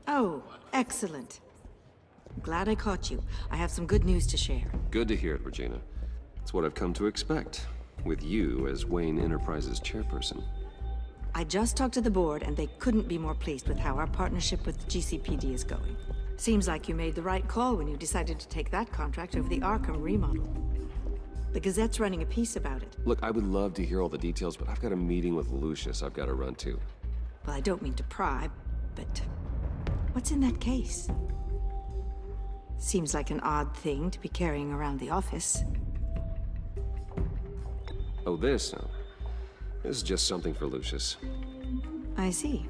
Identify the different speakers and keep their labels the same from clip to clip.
Speaker 1: Oh, excellent. Glad I caught you. I have some good news to share.
Speaker 2: Good to hear it, Regina. It's what I've come to expect, with you as Wayne Enterprises chairperson.
Speaker 1: I just talked to the board, and they couldn't be more pleased with how our partnership with GCPD is going. Seems like you made the right call when you decided to take that contract over the Arkham remodel. The Gazette's running a piece about it.
Speaker 2: Look, I would love to hear all the details, but I've got a meeting with Lucius I've got to run to.
Speaker 1: Well, I don't mean to pry, but what's in that case? Seems like an odd thing to be carrying around the office.
Speaker 2: Oh, this? No. This is just something for Lucius.
Speaker 1: I see.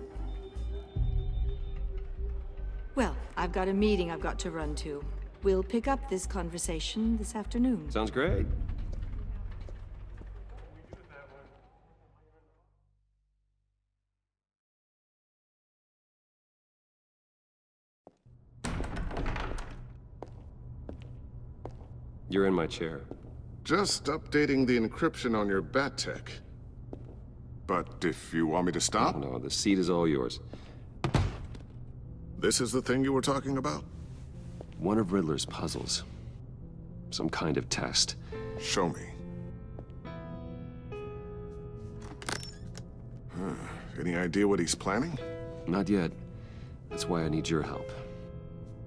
Speaker 1: Well, I've got a meeting I've got to run to. We'll pick up this conversation this afternoon.
Speaker 2: Sounds great. You're in my chair.
Speaker 3: Just updating the encryption on your bat tech. But if you want me to stop,
Speaker 2: Oh, no, the seat is all yours.
Speaker 3: this is the thing you were talking about?
Speaker 2: One of Riddler's puzzles. Some kind of test.
Speaker 3: Show me. Any idea what he's planning?
Speaker 2: Not yet. That's why I need your help.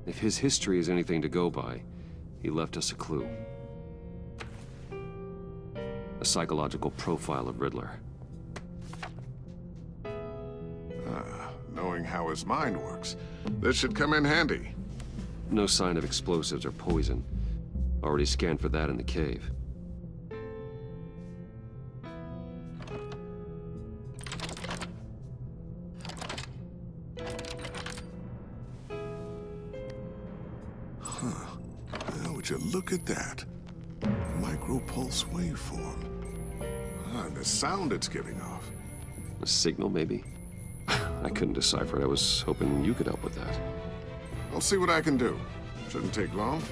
Speaker 2: If his history is anything to go by, he left us a clue. A psychological profile of Riddler.
Speaker 3: Knowing how his mind works, this should come in handy.
Speaker 2: No sign of explosives or poison. Already scanned for that in the cave.
Speaker 3: Now, would you look at that? Micropulse waveform. And the sound it's giving off.
Speaker 2: A signal, maybe? I couldn't decipher it. I was hoping you could help with that.
Speaker 3: I'll see what I can do. Shouldn't take long.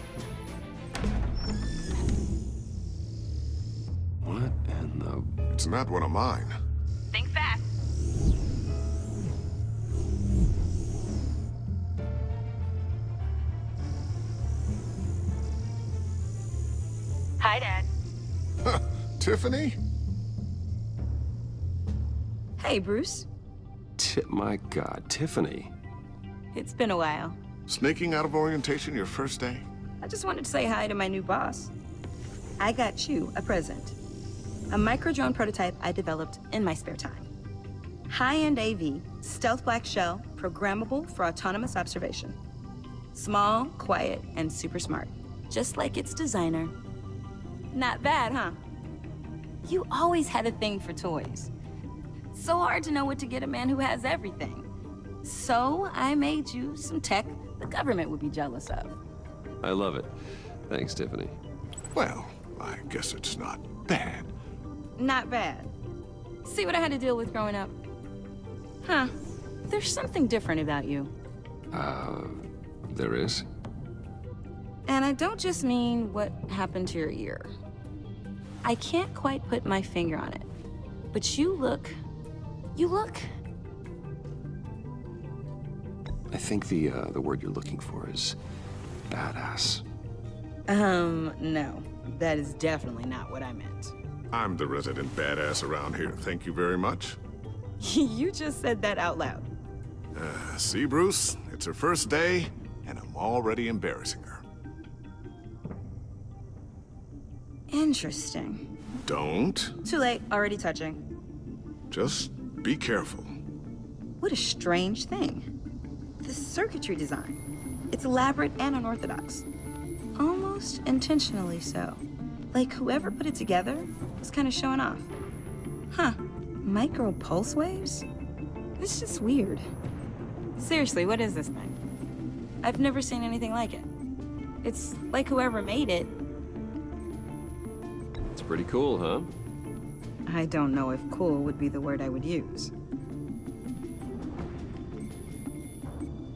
Speaker 2: What in the...
Speaker 3: It's not one of mine.
Speaker 4: Think fast. Hi, Dad.
Speaker 3: Tiffany?
Speaker 4: Hey, Bruce.
Speaker 2: My God, Tiffany.
Speaker 4: It's been a while.
Speaker 3: Sneaking out of orientation your first day?
Speaker 4: I just wanted to say hi to my new boss. I got you a present. A micro-drone prototype I developed in my spare time. High-end AV, stealth black shell, programmable for autonomous observation. Small, quiet, and super smart. Just like its designer. Not bad, huh? You always had a thing for toys. So hard to know what to get a man who has everything. So I made you some tech the government would be jealous of.
Speaker 2: I love it. Thanks, Tiffany.
Speaker 3: Well, I guess it's not bad.
Speaker 4: Not bad. See what I had to deal with growing up? Huh. There's something different about you.
Speaker 2: There is?
Speaker 4: And I don't just mean what happened to your ear. I can't quite put my finger on it. But you look...
Speaker 2: I think the word you're looking for is badass.
Speaker 4: No. That is definitely not what I meant.
Speaker 3: I'm the resident badass around here. Thank you very much.
Speaker 4: You just said that out loud.
Speaker 3: See, Bruce? It's her first day, and I'm already embarrassing her.
Speaker 4: Interesting.
Speaker 3: Don't.
Speaker 4: Too late, already touching.
Speaker 3: Just be careful.
Speaker 4: What a strange thing. The circuitry design. It's elaborate and unorthodox. Almost intentionally so. Like whoever put it together was kind of showing off. Huh. Micro pulse waves? It's just weird. Seriously, what is this thing? I've never seen anything like it. It's like whoever made it.
Speaker 2: It's pretty cool, huh?
Speaker 4: I don't know if cool would be the word I would use.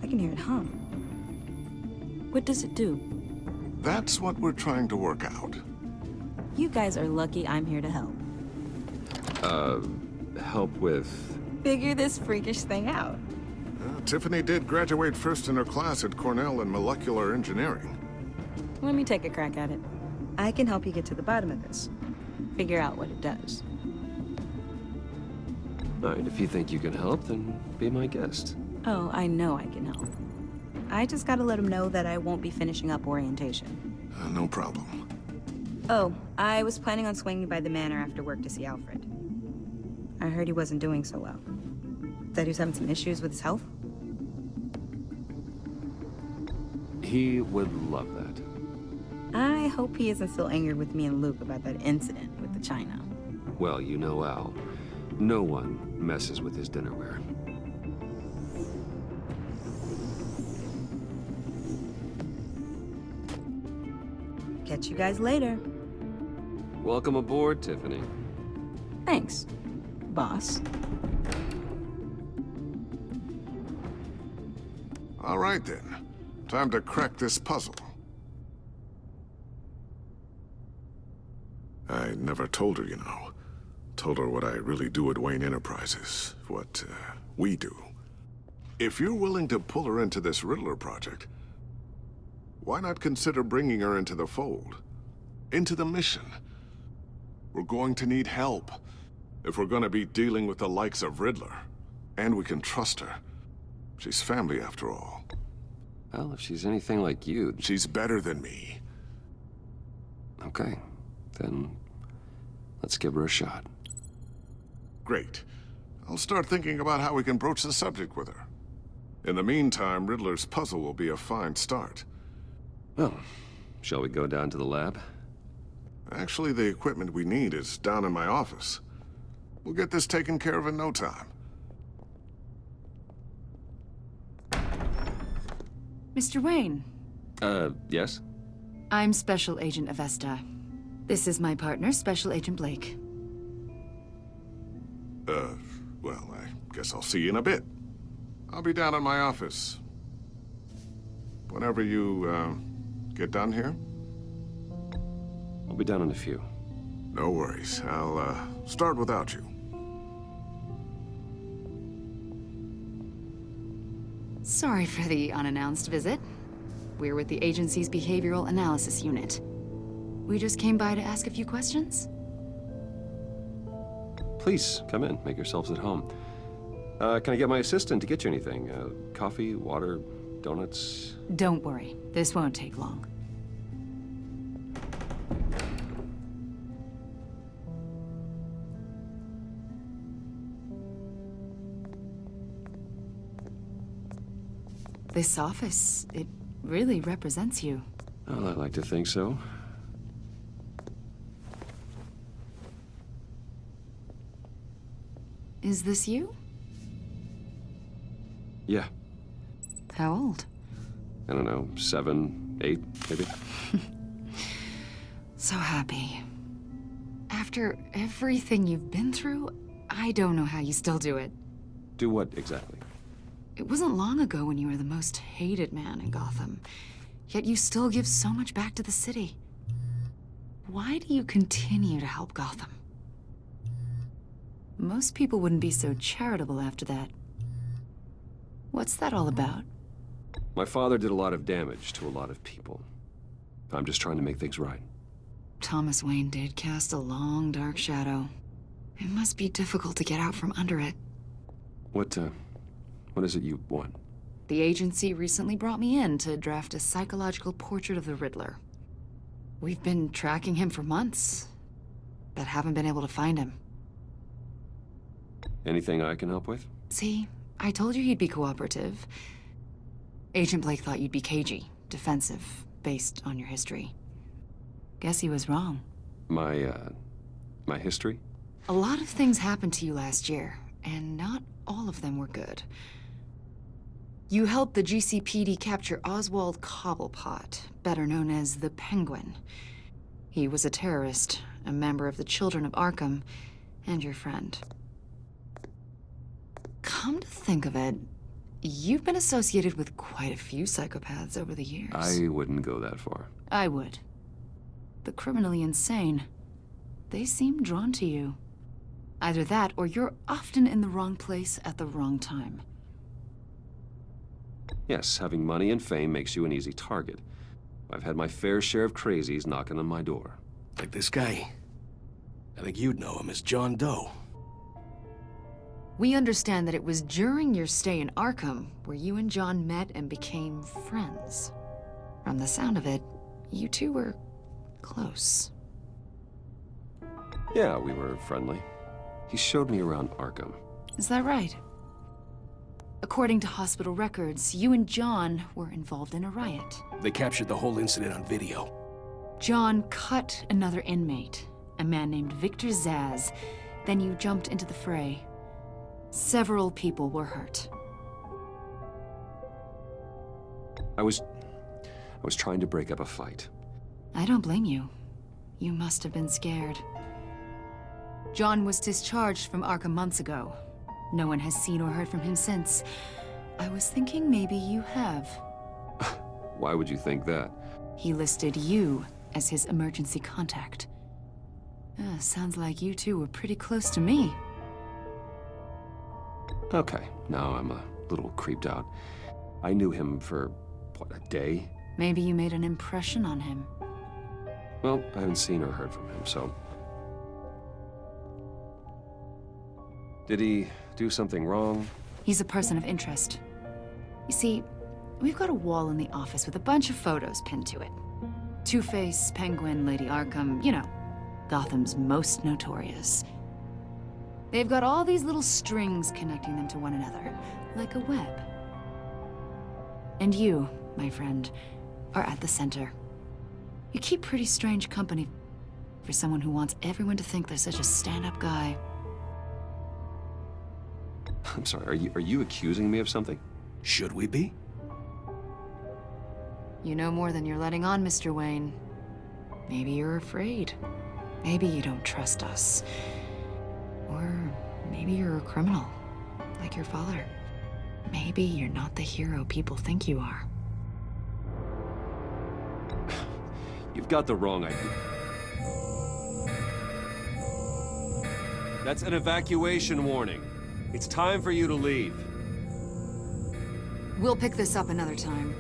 Speaker 4: I can hear it hum. What does it do?
Speaker 3: That's what we're trying to work out.
Speaker 4: You guys are lucky I'm here to help.
Speaker 2: Help with...
Speaker 4: Figure this freakish thing out.
Speaker 3: Tiffany did graduate first in her class at Cornell in molecular engineering.
Speaker 4: Let me take a crack at it. I can help you get to the bottom of this. Figure out what it does.
Speaker 2: All right, if you think you can help, then be my guest.
Speaker 4: Oh, I know I can help. I just gotta let him know that I won't be finishing up orientation.
Speaker 3: No problem.
Speaker 4: Oh, I was planning on swinging by the manor after work to see Alfred. I heard he wasn't doing so well. Said he was having some issues with his health?
Speaker 2: He would love that.
Speaker 4: I hope he isn't still angered with me and Luke about that incident with the china.
Speaker 2: Well, you know Al. No one messes with his dinnerware.
Speaker 4: Catch you guys later.
Speaker 2: Welcome aboard, Tiffany.
Speaker 4: Thanks, boss.
Speaker 3: All right then. Time to crack this puzzle. I never told her, you know. Told her what I really do at Wayne Enterprises. What, we do. If you're willing to pull her into this Riddler project, why not consider bringing her into the fold? Into the mission? We're going to need help if we're going to be dealing with the likes of Riddler. And we can trust her. She's family after all.
Speaker 2: Well, if she's anything like you...
Speaker 3: She's better than me.
Speaker 2: Okay, then let's give her a shot.
Speaker 3: Great. I'll start thinking about how we can broach the subject with her. In the meantime, Riddler's puzzle will be a fine start.
Speaker 2: Well, shall we go down to the lab?
Speaker 3: Actually, the equipment we need is down in my office. We'll get this taken care of in no time.
Speaker 5: Mr. Wayne,
Speaker 2: Yes?
Speaker 5: I'm Special Agent Avesta. This is my partner, Special Agent Blake.
Speaker 3: Well, I guess I'll see you in a bit. I'll be down in my office. Whenever you, get done here?
Speaker 2: I'll be down in a few.
Speaker 3: No worries. I'll, start without you.
Speaker 5: Sorry for the unannounced visit. We're with the agency's Behavioral Analysis Unit. We just came by to ask a few questions.
Speaker 2: Please, come in. Make yourselves at home. Can I get my assistant to get you anything? Coffee, water, donuts?
Speaker 5: Don't worry, this won't take long. This office, it really represents you.
Speaker 2: Well, I like to think so.
Speaker 5: Is this you?
Speaker 2: Yeah.
Speaker 5: How old?
Speaker 2: I don't know, 7, 8, maybe?
Speaker 5: So happy. After everything you've been through, I don't know how you still do it.
Speaker 2: Do what exactly?
Speaker 5: It wasn't long ago when you were the most hated man in Gotham, yet you still give so much back to the city. Why do you continue to help Gotham? Most people wouldn't be so charitable after that. What's that all about?
Speaker 2: My father did a lot of damage to a lot of people. I'm just trying to make things right.
Speaker 5: Thomas Wayne did cast a long, dark shadow. It must be difficult to get out from under it.
Speaker 2: What is it you want?
Speaker 5: The agency recently brought me in to draft a psychological portrait of the Riddler. We've been tracking him for months, but haven't been able to find him.
Speaker 2: Anything I can help with?
Speaker 5: See, I told you he'd be cooperative. Agent Blake thought you'd be cagey, defensive, based on your history. Guess he was wrong.
Speaker 2: My history?
Speaker 5: A lot of things happened to you last year, and not all of them were good. You helped the GCPD capture Oswald Cobblepot, better known as the Penguin. He was a terrorist, a member of the Children of Arkham, and your friend. Come to think of it, you've been associated with quite a few psychopaths over the years.
Speaker 2: I wouldn't go that far.
Speaker 5: I would. The criminally insane. They seem drawn to you. Either that, or you're often in the wrong place at the wrong time.
Speaker 2: Yes, having money and fame makes you an easy target. I've had my fair share of crazies knocking on my door.
Speaker 6: Like this guy. I think you'd know him as John Doe.
Speaker 5: We understand that it was during your stay in Arkham where you and John met and became friends. From the sound of it, you two were close.
Speaker 2: Yeah, we were friendly. He showed me around Arkham.
Speaker 5: Is that right? According to hospital records, you and John were involved in a riot.
Speaker 6: They captured the whole incident on video.
Speaker 5: John cut another inmate, a man named Victor Zsasz. Then you jumped into the fray. Several people were hurt.
Speaker 2: I was trying to break up a fight.
Speaker 5: I don't blame you. You must have been scared. John was discharged from Arkham months ago. No one has seen or heard from him since. I was thinking maybe you have.
Speaker 2: Why would you think that?
Speaker 5: He listed you as his emergency contact. Sounds like you two were pretty close to me.
Speaker 2: Okay, now I'm a little creeped out. I knew him for, what, a day?
Speaker 5: Maybe you made an impression on him.
Speaker 2: Well, I haven't seen or heard from him, so... Did he do something wrong?
Speaker 5: He's a person of interest. You see, we've got a wall in the office with a bunch of photos pinned to it. Two-Face, Penguin, Lady Arkham, you know, Gotham's most notorious. They've got all these little strings connecting them to one another, like a web. And you, my friend, are at the center. You keep pretty strange company for someone who wants everyone to think they're such a stand-up guy.
Speaker 2: I'm sorry, are you accusing me of something?
Speaker 6: Should we be?
Speaker 5: You know more than you're letting on, Mr. Wayne. Maybe you're afraid. Maybe you don't trust us. Or maybe you're a criminal, like your father. Maybe you're not the hero people think you are.
Speaker 2: You've got the wrong idea. That's an evacuation warning. It's time for you to leave.
Speaker 5: We'll pick this up another time.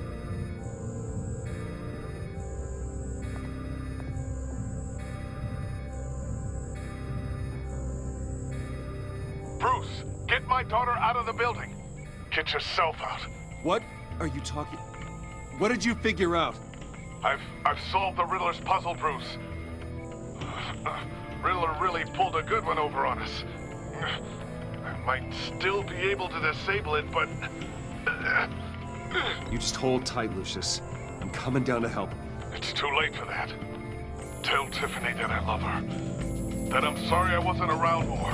Speaker 3: Bruce, get my daughter out of the building. Get yourself out.
Speaker 2: What are you talking... What did you figure out?
Speaker 3: I've solved the Riddler's puzzle, Bruce. Riddler really pulled a good one over on us. I might still be able to disable it, but...
Speaker 2: You just hold tight, Lucius. I'm coming down to help.
Speaker 3: It's too late for that. Tell Tiffany that I love her. That I'm sorry I wasn't around more.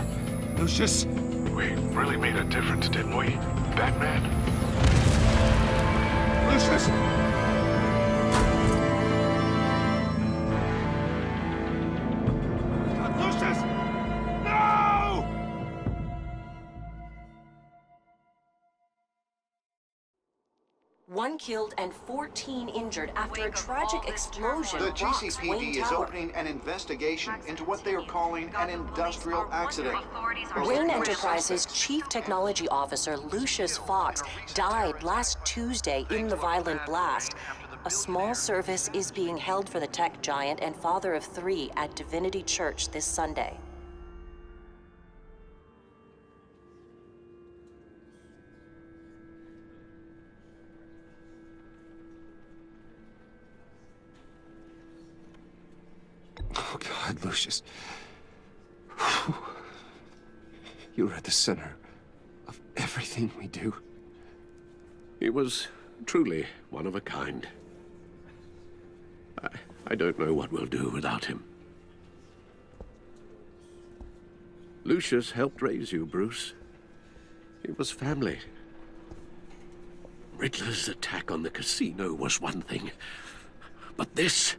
Speaker 2: Lucius!
Speaker 3: We really made a difference, didn't we, Batman?
Speaker 2: Lucius! Lucius! No!
Speaker 7: One killed and 14 injured after a tragic explosion
Speaker 8: The
Speaker 7: rocks
Speaker 8: GCPD
Speaker 7: Wayne
Speaker 8: is
Speaker 7: Tower.
Speaker 8: opening an investigation into what they are calling an industrial accident.
Speaker 7: Wayne Enterprises' Chief Technology Officer, Lucius Fox, died last Tuesday in the violent blast. A small service is being held for the tech giant and father of 3 at Divinity Church this Sunday.
Speaker 2: Oh, God, Lucius. You were at the center of everything we do.
Speaker 9: He was truly one of a kind. I don't know what we'll do without him. Lucius helped raise you, Bruce. It was family. Riddler's attack on the casino was one thing, but this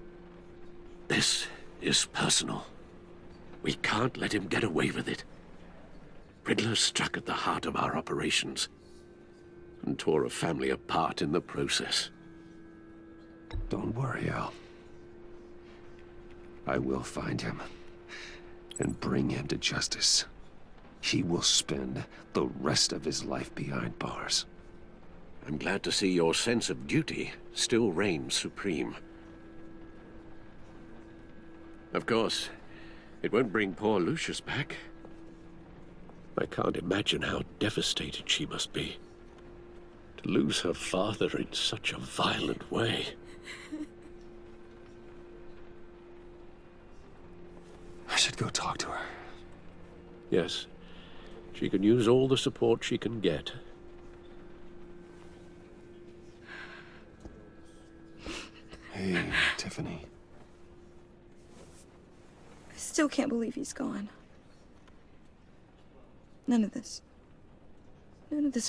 Speaker 9: is personal. We can't let him get away with it. Riddler struck at the heart of our operations and tore a family apart in the process.
Speaker 2: Don't worry, Al. I will find him and bring him to justice. He will spend the rest of his life behind bars.
Speaker 9: I'm glad to see your sense of duty still reigns supreme. Of course, it won't bring poor Lucius back. I can't imagine how devastated she must be. To lose her father in such a violent way.
Speaker 2: I should go talk to her.
Speaker 9: Yes, she can use all the support she can get.
Speaker 2: Hey, Tiffany.
Speaker 4: I still can't believe he's gone. None of this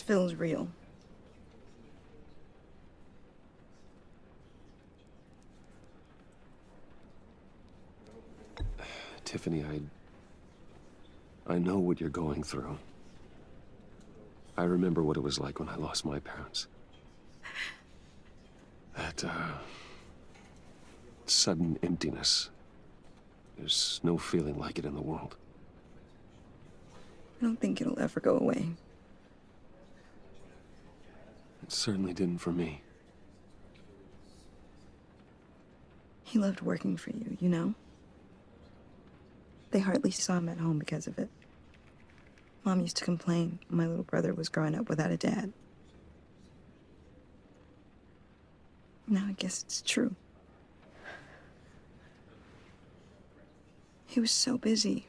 Speaker 4: feels real.
Speaker 2: Tiffany, I know what you're going through. I remember what it was like when I lost my parents. That, sudden emptiness. There's no feeling like it in the world.
Speaker 4: I don't think it'll ever go away.
Speaker 2: It certainly didn't for me.
Speaker 4: He loved working for you, you know? They hardly saw him at home because of it. Mom used to complain my little brother was growing up without a dad. Now I guess it's true. He was so busy.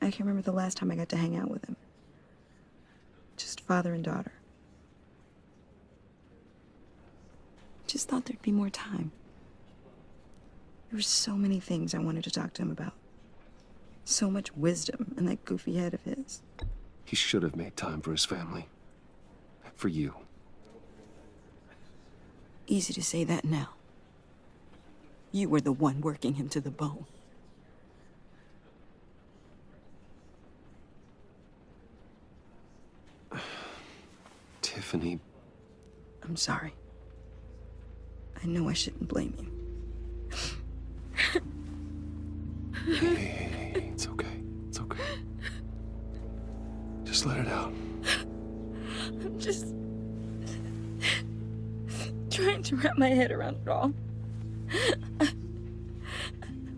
Speaker 4: I can't remember the last time I got to hang out with him. Just father and daughter. Just thought there'd be more time. There were so many things I wanted to talk to him about. So much wisdom in that goofy head of his.
Speaker 2: He should have made time for his family. For you.
Speaker 4: Easy to say that now. You were the one working him to the bone.
Speaker 2: Tiffany.
Speaker 4: I'm sorry. I know I shouldn't blame you.
Speaker 2: Hey, it's okay. It's okay. Just let it out.
Speaker 4: I'm just trying to wrap my head around it all.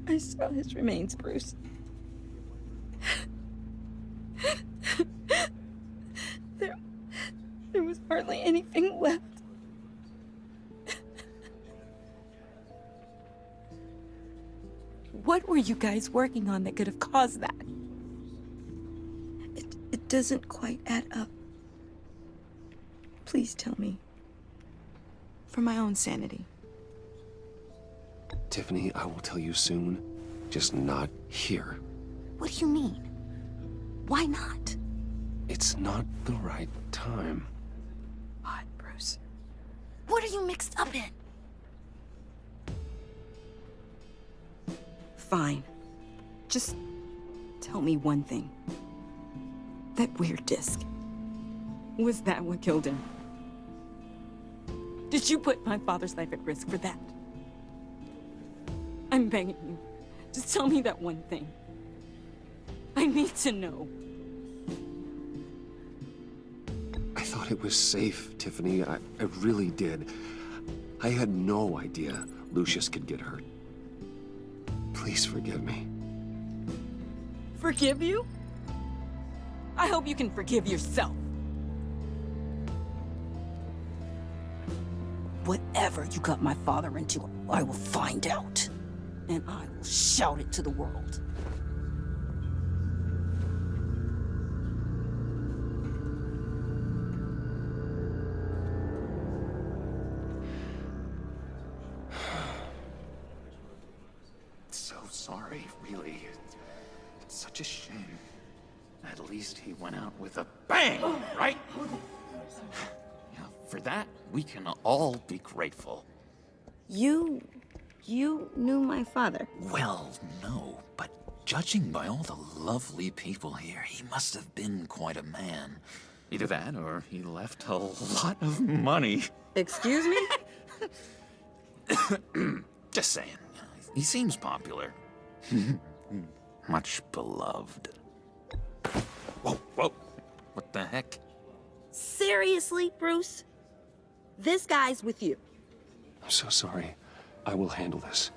Speaker 4: I saw his remains, Bruce. There was hardly anything left. What were you guys working on that could have caused that? It doesn't quite add up. Please tell me. For my own sanity.
Speaker 2: Tiffany, I will tell you soon. Just not here.
Speaker 4: What do you mean? Why not?
Speaker 2: It's not the right time.
Speaker 4: What, Bruce? What are you mixed up in? Fine. Just tell me one thing. That weird disc. Was that what killed him? Did you put my father's life at risk for that? I'm begging you. Just tell me that one thing. I need to know.
Speaker 2: I thought it was safe, Tiffany. I really did. I had no idea Lucius could get hurt. Please forgive me.
Speaker 4: Forgive you? I hope you can forgive yourself. Whatever you got my father into, I will find out. And I will shout it to the world.
Speaker 10: So sorry, really. It's such a shame. At least he went out with a bang, right? Yeah, for that, we can all be grateful.
Speaker 4: You knew my father.
Speaker 10: Well, no, but judging by all the lovely people here, he must have been quite a man. Either that, or he left a lot of money.
Speaker 4: Excuse me?
Speaker 10: Just saying. He seems popular. Much beloved. Whoa, whoa. What the heck?
Speaker 4: Seriously, Bruce? This guy's with you.
Speaker 2: I'm so sorry. I will handle this.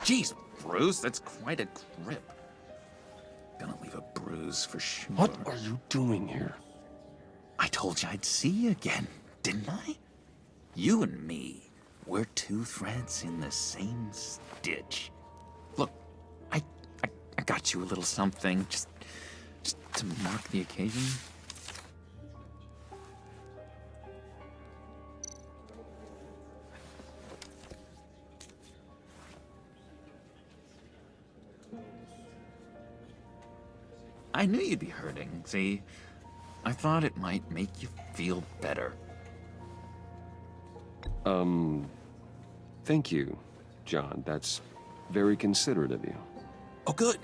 Speaker 10: Jeez, Bruce, that's quite a grip. Gonna leave a bruise for sure.
Speaker 2: What are you doing here?
Speaker 10: I told you I'd see you again, didn't I? You and me, we're two threads in the same stitch. Look, I got you a little something, just to mark the occasion. I knew you'd be hurting, see? I thought it might make you feel better.
Speaker 2: Thank you, John. That's very considerate of you.
Speaker 10: Oh, good.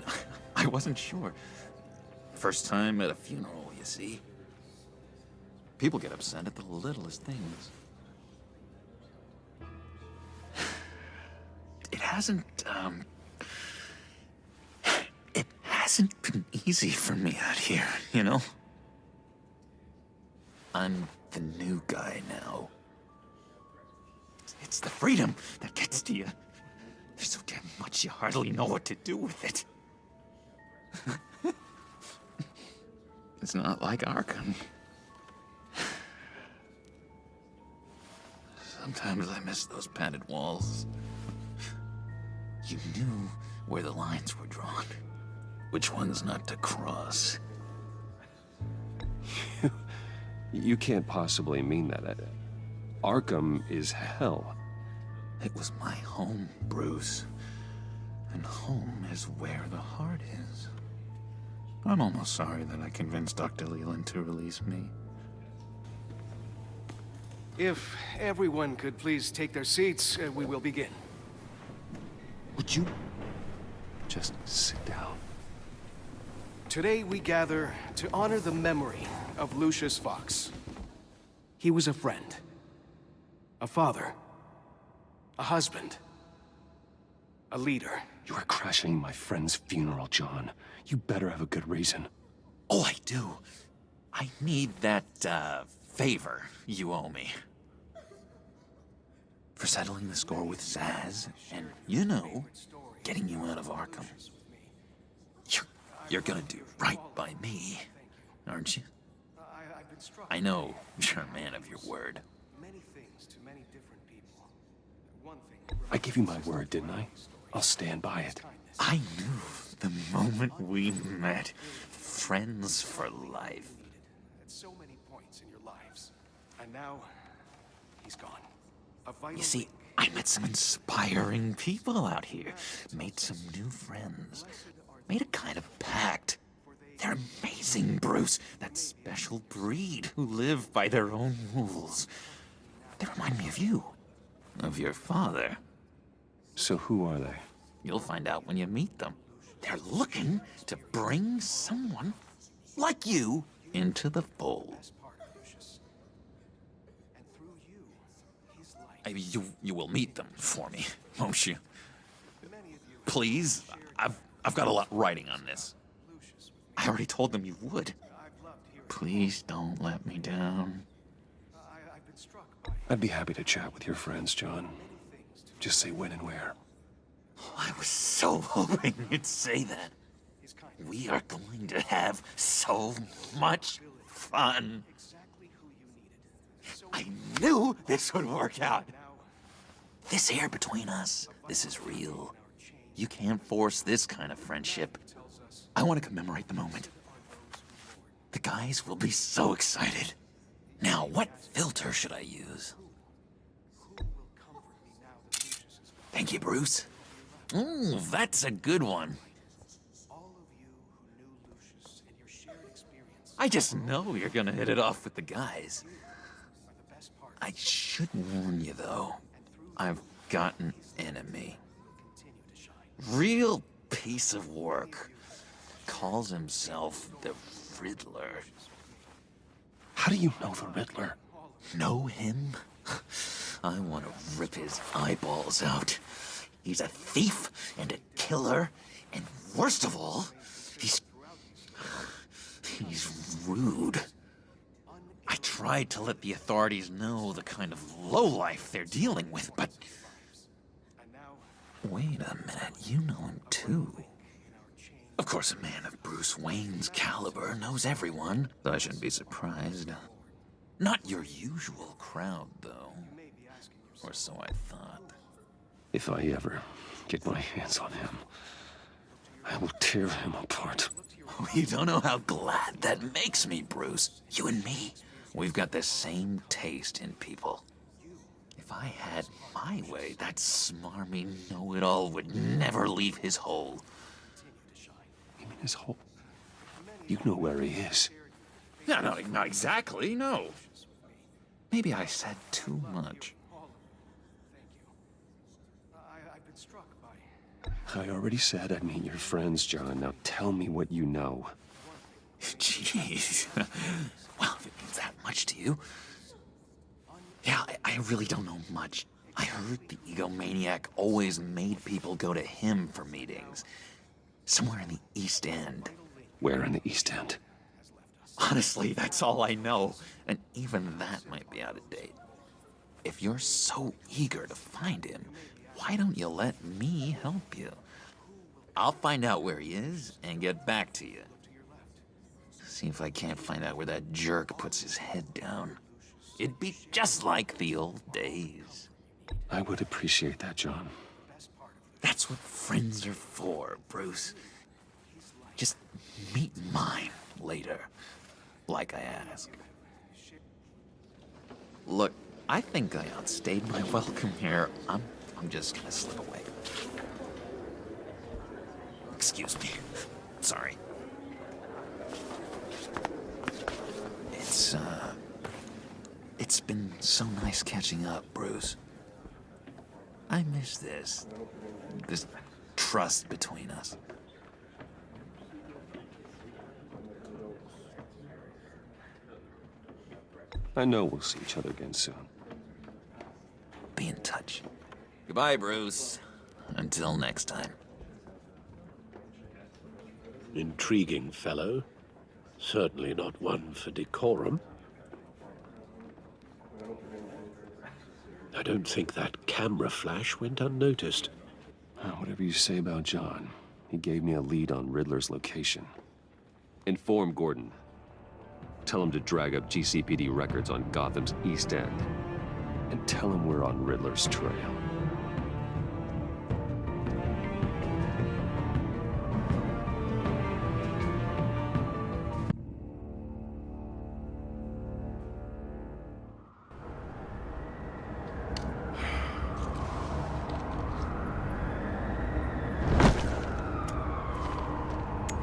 Speaker 10: I wasn't sure. First time at a funeral, you see. People get upset at the littlest things. It hasn't been easy for me out here, you know? I'm the new guy now. It's the freedom that gets to you. There's so damn much you hardly know what to do with it. It's not like Arkham. Sometimes I miss those padded walls. You knew where the lines were drawn. Which ones not to cross.
Speaker 2: You can't possibly mean that. Arkham is hell.
Speaker 10: It was my home, Bruce. And home is where the heart is. I'm almost sorry that I convinced Dr. Leland to release me.
Speaker 11: If everyone could please take their seats, we will begin.
Speaker 10: Would you
Speaker 2: Just sit down.
Speaker 11: Today we gather to honor the memory of Lucius Fox. He was a friend, a father, a husband, a leader.
Speaker 2: You are crashing my friend's funeral, John. You better have a good reason.
Speaker 10: Oh, I do. I need that, favor you owe me. For settling the score with Zsasz, and, you know, getting you out of Arkham. You're gonna do right by me, aren't you? I know you're a man of your word.
Speaker 11: Many things to many different people. One thing.
Speaker 2: I gave you my word, didn't I? I'll stand by it.
Speaker 10: I knew the moment we met. Friends for life.
Speaker 11: At so many points in your lives. And now, he's gone. A vital
Speaker 10: You see,
Speaker 11: link.
Speaker 10: I met some inspiring people out here. Made some new friends. Made a kind of pact. They're amazing, Bruce. That special breed who live by their own rules. They remind me of you. Of your father.
Speaker 2: So who are they?
Speaker 10: You'll find out when you meet them. They're looking to bring someone like you into the fold.
Speaker 11: And through you, his light.
Speaker 10: You will meet them for me, won't you?
Speaker 11: Many of you
Speaker 10: Please, I've got a lot writing on this.
Speaker 11: Lucius with me.
Speaker 10: I already told them you would.
Speaker 11: I've loved hearing.
Speaker 10: Please don't let me down.
Speaker 11: I've been struck by
Speaker 2: I'd be happy to chat with your friends, John.
Speaker 11: things to
Speaker 2: Just say when and where.
Speaker 10: Oh, I was so hoping you'd say that.
Speaker 11: his kindness.
Speaker 10: We are going to have so much fun.
Speaker 11: Exactly who you needed. So
Speaker 10: I knew this would work out.
Speaker 11: now,
Speaker 10: This air between us, this is real. You can't force this kind of friendship.
Speaker 11: tells us
Speaker 10: I want to commemorate the moment. The guys will be so excited. Now, what filter should I use?
Speaker 11: who will comfort me now that Lucius is gone.
Speaker 10: Thank you, Bruce. Ooh, that's a good one.
Speaker 11: All of you who knew Lucius and your shared experience
Speaker 10: I just know you're gonna hit it off with the guys.
Speaker 11: are the best part.
Speaker 10: I should warn you, though. I've got an enemy.
Speaker 11: Continue to shine.
Speaker 10: Real piece of work. Calls himself the Riddler.
Speaker 2: How do you know the Riddler?
Speaker 10: Know him? I want to rip his eyeballs out. He's a thief and a killer, and worst of all, he's rude. tried to let the authorities know the kind of lowlife they're dealing with, but... Wait a minute, you know him too. Of course, a man of Bruce Wayne's caliber knows everyone, so I shouldn't be surprised. Not your usual crowd, though. Or so I thought.
Speaker 2: If I ever get my hands on him, I will tear him apart.
Speaker 10: You don't know how glad that makes me, Bruce. You and me, we've got the same taste in people. If I had my way, that smarmy know-it-all would never leave his hole.
Speaker 2: You mean his hole? You know where he is.
Speaker 10: No, not exactly, no. Maybe I said too much.
Speaker 2: I already said I'd meet your friends, John. Now tell me what you know.
Speaker 10: Jeez. Well, if it means that much to you. Yeah, I really don't know much. I heard the egomaniac always made people go to him for meetings. Somewhere in the East End.
Speaker 2: Where in the East End?
Speaker 10: Honestly, that's all I know. And even that might be out of date. If you're so eager to find him, why don't you let me help you? I'll find out where he is and get back to you. See if I can't find out where that jerk puts his head down. It'd be just like the old days.
Speaker 2: I would appreciate that, John.
Speaker 10: That's what friends are for, Bruce. Just meet mine later, like I asked. Look, I think I outstayed my welcome here. I'm just gonna slip away. Excuse me. Sorry. It's been so nice catching up, Bruce. I miss this trust between us.
Speaker 2: I know we'll see each other again soon.
Speaker 10: Be in touch. Goodbye, Bruce. Until next time.
Speaker 9: Intriguing fellow. Certainly not one for decorum. I don't think that camera flash went unnoticed.
Speaker 2: Whatever you say about John, he gave me a lead on Riddler's location. Inform Gordon. Tell him to drag up GCPD records on Gotham's East End. And tell him we're on Riddler's trail.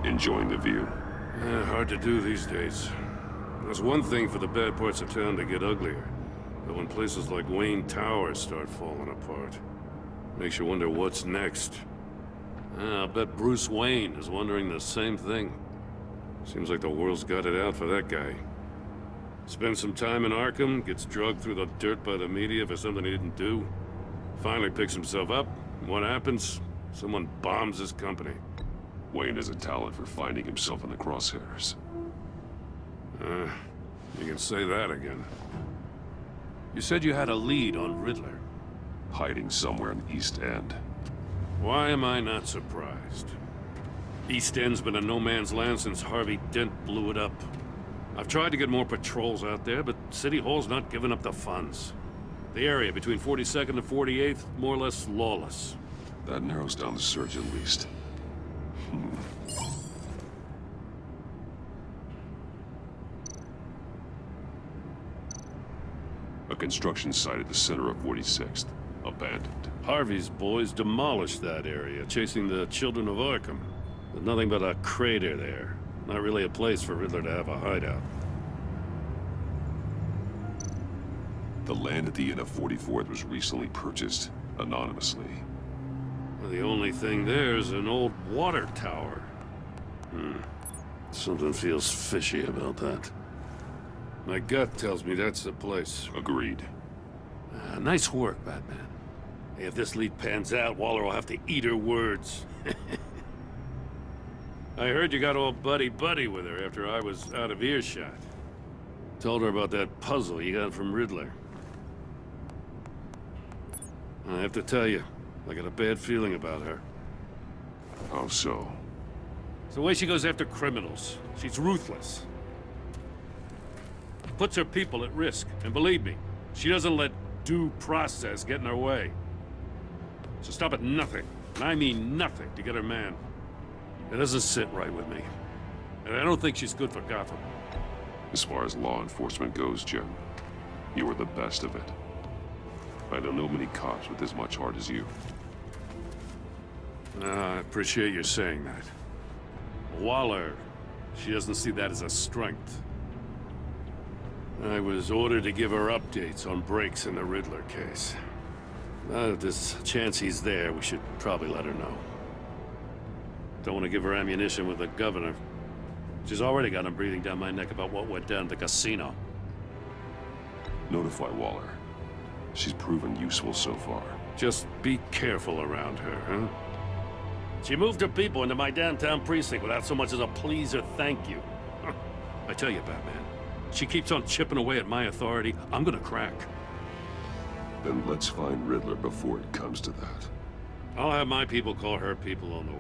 Speaker 12: Enjoying the view?
Speaker 13: Hard to do these days. There's one thing for the bad parts of town to get uglier. But when places like Wayne Towers start falling apart, makes you wonder what's next. I'll bet Bruce Wayne is wondering the same thing. Seems like the world's got it out for that guy. Spends some time in Arkham, gets drugged through the dirt by the media for something he didn't do. Finally picks himself up, and what happens? Someone bombs his company.
Speaker 12: Wayne has a talent for finding himself in the crosshairs.
Speaker 13: You can say that again. You said you had a lead on Riddler.
Speaker 12: Hiding somewhere in the East End.
Speaker 13: Why am I not surprised? East End's been a no-man's land since Harvey Dent blew it up. I've tried to get more patrols out there, but City Hall's not giving up the funds. The area between 42nd and 48th, more or less lawless.
Speaker 12: That narrows down the search at least. A construction site at the center of 46th. Abandoned.
Speaker 13: Harvey's boys demolished that area, chasing the children of Arkham. There's nothing but a crater there. Not really a place for Riddler to have a hideout.
Speaker 12: The land at the end of 44th was recently purchased, anonymously.
Speaker 13: Well, the only thing there is an old water tower. Something feels fishy about that. My gut tells me that's the place.
Speaker 12: Agreed.
Speaker 13: Nice work, Batman. Hey, if this lead pans out, Waller will have to eat her words. I heard you got all buddy-buddy with her after I was out of earshot. Told her about that puzzle you got from Riddler. I have to tell you, I got a bad feeling about her.
Speaker 12: How so?
Speaker 13: It's the way she goes after criminals. She's ruthless. Puts her people at risk, and believe me, she doesn't let due process get in her way. So stop at nothing, and I mean nothing, to get her man. It doesn't sit right with me. And I don't think she's good for Gotham.
Speaker 12: As far as law enforcement goes, Jim, you are the best of it. I don't know many cops with as much heart as you.
Speaker 13: I appreciate you saying that. Waller, she doesn't see that as a strength. I was ordered to give her updates on breaks in the Riddler case. If there's a chance he's there, we should probably let her know. Don't want to give her ammunition with the governor. She's already got him breathing down my neck about what went down at the casino.
Speaker 12: Notify Waller. She's proven useful so far.
Speaker 13: Just be careful around her, huh? She moved her people into my downtown precinct without so much as a please or thank you. I tell you, Batman, she keeps on chipping away at my authority, I'm gonna crack.
Speaker 12: Then let's find Riddler before it comes to that.
Speaker 13: I'll have my people call her people on the way.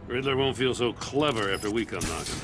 Speaker 13: Riddler won't feel so clever after we come knocking.